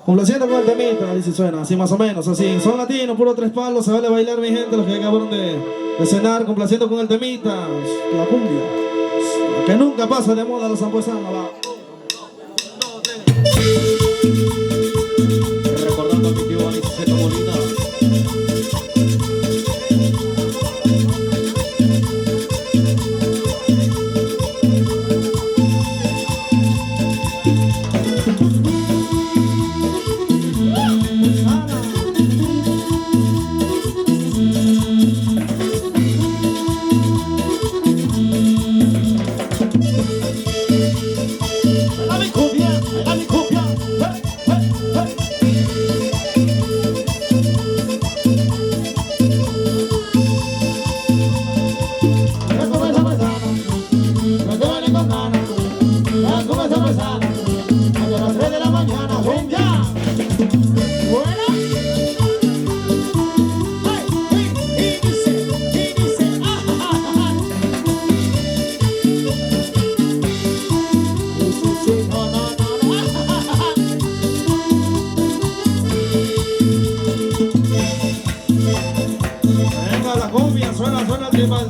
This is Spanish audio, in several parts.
Complaciendo con el temita, dice suena, así más o menos, así. Son latinos, puro tres palos, se vale bailar mi gente, los que acabaron de cenar, complaciendo con el temita, la cumbia, que nunca pasa de moda los zampuesanos, va. Recordando a mi tío Aniceto Molina.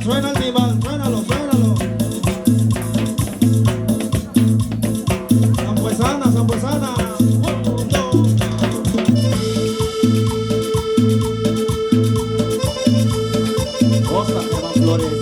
Suena el timbal, suénalo, suénalo. Zampuesana, zampuesana. Costa, Germán Flores.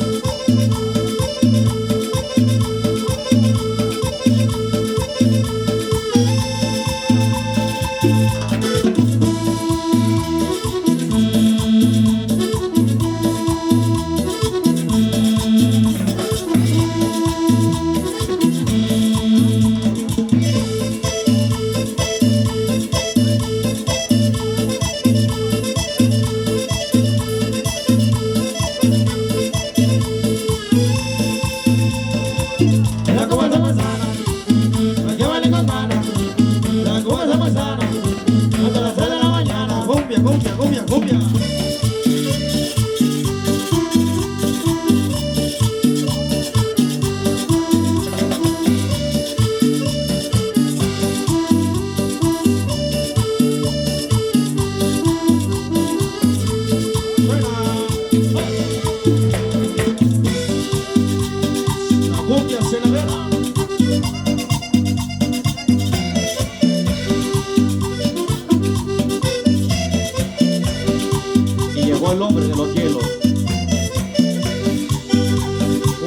El hombre de los hielos.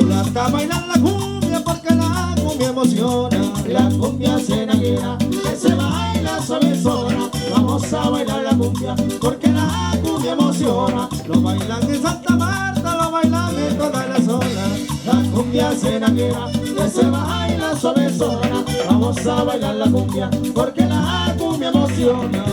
Mulata baila la cumbia porque la cumbia emociona. La cumbia cenaguera que se baila suavezona. Vamos a bailar la cumbia porque la cumbia emociona. Lo bailan en Santa Marta, lo bailan en todas las zonas. La cumbia cenaguera que se baila suavezona. Vamos a bailar la cumbia porque la cumbia emociona.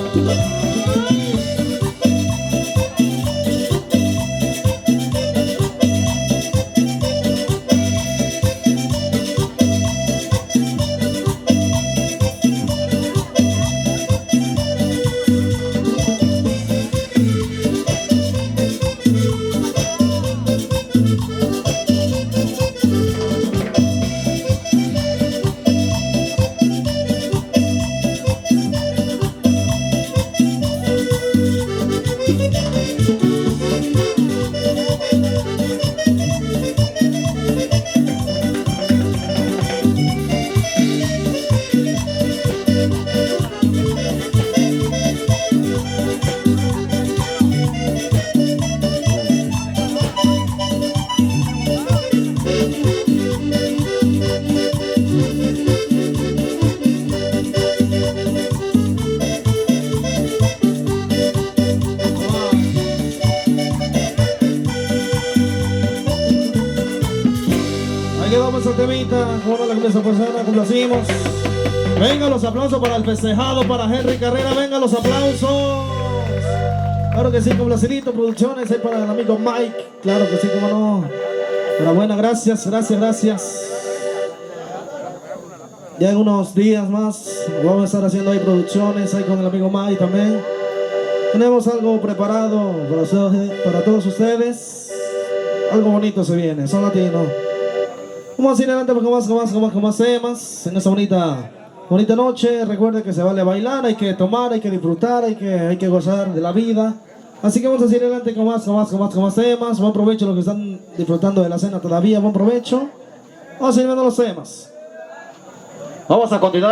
Vamos al temita, como no la cumbia zampuesana, complacimos. Venga los aplausos para el festejado, para Henry Carrera, venga los aplausos. Claro que sí, complacidito, producciones, ahí para el amigo Mike, claro que sí, como no. Enhorabuena, gracias, gracias, gracias. Ya en unos días más vamos a estar haciendo ahí producciones, ahí con el amigo Mike también. Tenemos algo preparado para todos ustedes. Algo bonito se viene, son latinos. Vamos a ir adelante con más temas en esta bonita Bonita noche, recuerde que se vale bailar, hay que tomar, hay que disfrutar, hay que gozar de la vida. Así que vamos a seguir adelante con más temas. Buen provecho los que están disfrutando de la cena todavía, buen provecho. Vamos a seguir viendo los temas. Vamos a continuar.